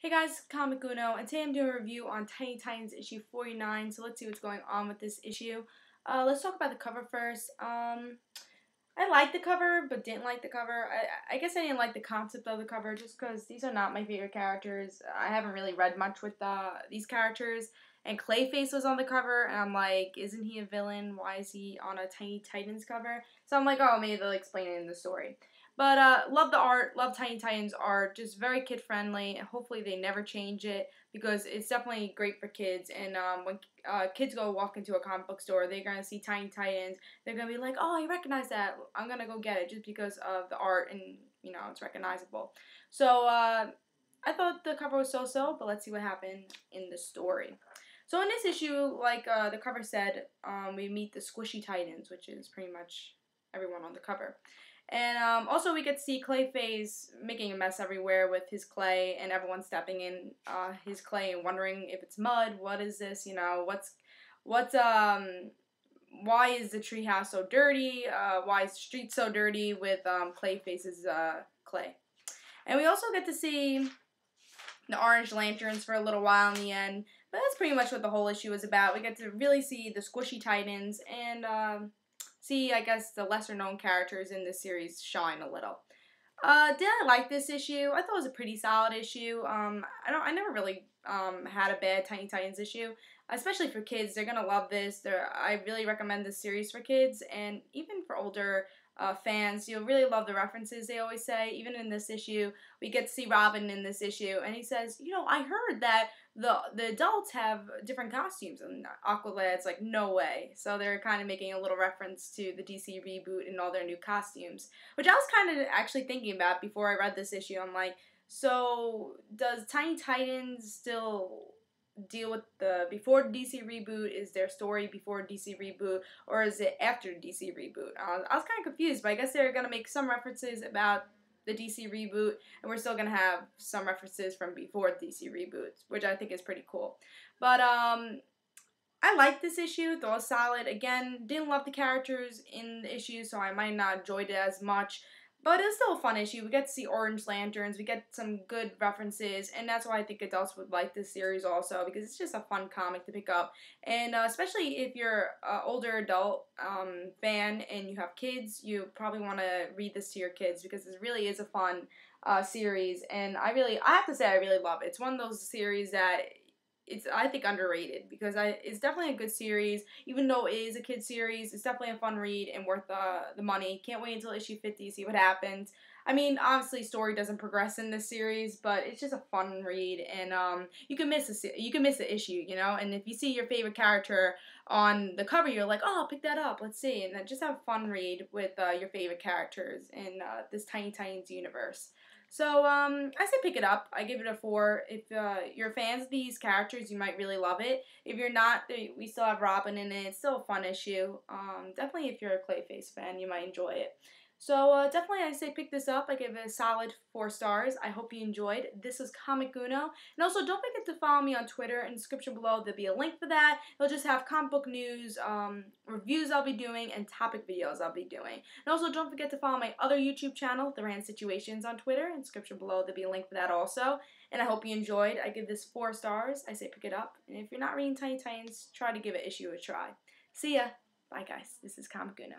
Hey guys, Comic Uno, and today I'm doing a review on Tiny Titans issue 49, so let's see what's going on with this issue. Let's talk about the cover first. I liked the cover, but didn't like the cover. I guess I didn't like the concept of the cover, just because these are not my favorite characters. I haven't really read much with these characters, and Clayface was on the cover, and I'm like, isn't he a villain? Why is he on a Tiny Titans cover? So I'm like, oh, maybe they'll explain it in the story. But love the art, love Tiny Titans art, just very kid friendly, and hopefully they never change it because it's definitely great for kids. And when kids go walk into a comic book store, they're gonna see Tiny Titans. They're gonna be like, "Oh, I recognize that. I'm gonna go get it just because of the art and it's recognizable." So I thought the cover was so-so, but let's see what happened in the story. So in this issue, like the cover said, we meet the Squishy Titans, which is pretty much everyone on the cover. And also we get to see Clayface making a mess everywhere with his clay, and everyone stepping in his clay and wondering if it's mud. What is this? What's why is the treehouse so dirty? Why is the street so dirty with Clayface's clay? And we also get to see the orange lanterns for a little while in the end, but that's pretty much what the whole issue is about. We get to really see the Squishy Titans and see, I guess, the lesser known characters in this series shine a little. Did I like this issue? I thought it was a pretty solid issue. I never really had a bad Tiny Titans issue, especially for kids. They're gonna love this. I really recommend this series for kids and even for older fans. You'll really love the references they always say. Even in this issue, we get to see Robin in this issue, and he says, I heard that the adults have different costumes, and Aqualad's like, no way. So they're kind of making a little reference to the DC reboot and all their new costumes, which I was kind of actually thinking about before I read this issue. I'm like, so does Tiny Titans still deal with the before DC reboot? Is their story before DC reboot, or is it after DC reboot? I was kind of confused, but I guess they're gonna make some references about the DC reboot, and we're still gonna have some references from before DC reboots, which I think is pretty cool. But I like this issue. Thought it was solid. Again, didn't love the characters in the issue, so I might not enjoyed it as much. But it's still a fun issue. We get to see orange lanterns. We get some good references, and that's why I think adults would like this series also, because it's just a fun comic to pick up. And especially if you're an older adult fan and you have kids, you probably want to read this to your kids because this really is a fun series. And I have to say, I really love it. It's one of those series that it's, I think, underrated because it's definitely a good series. Even though it is a kid series, it's definitely a fun read and worth the money. Can't wait until issue 50 to see what happens. I mean, obviously, story doesn't progress in this series, but it's just a fun read, and you can miss the issue, And if you see your favorite character on the cover, you're like, oh, I'll pick that up. Let's see, and then just have a fun read with your favorite characters in this Tiny Titans universe. So, I say pick it up. I give it a 4. If you're fans of these characters, you might really love it. If you're not, we still have Robin in it. It's still a fun issue. Definitely if you're a Clayface fan, you might enjoy it. So, definitely I say pick this up. I give it a solid 4 stars. I hope you enjoyed. This is Comic Uno. And also, don't forget to follow me on Twitter. In the description below, there'll be a link for that. It'll just have comic book news, reviews I'll be doing, and topic videos I'll be doing. And also, don't forget to follow my other YouTube channel, The Rand Situations, on Twitter. In the description below, there'll be a link for that also. And I hope you enjoyed. I give this 4 stars. I say pick it up. And if you're not reading Tiny Titans, try to give it issue a try. See ya. Bye, guys. This is Comic Uno.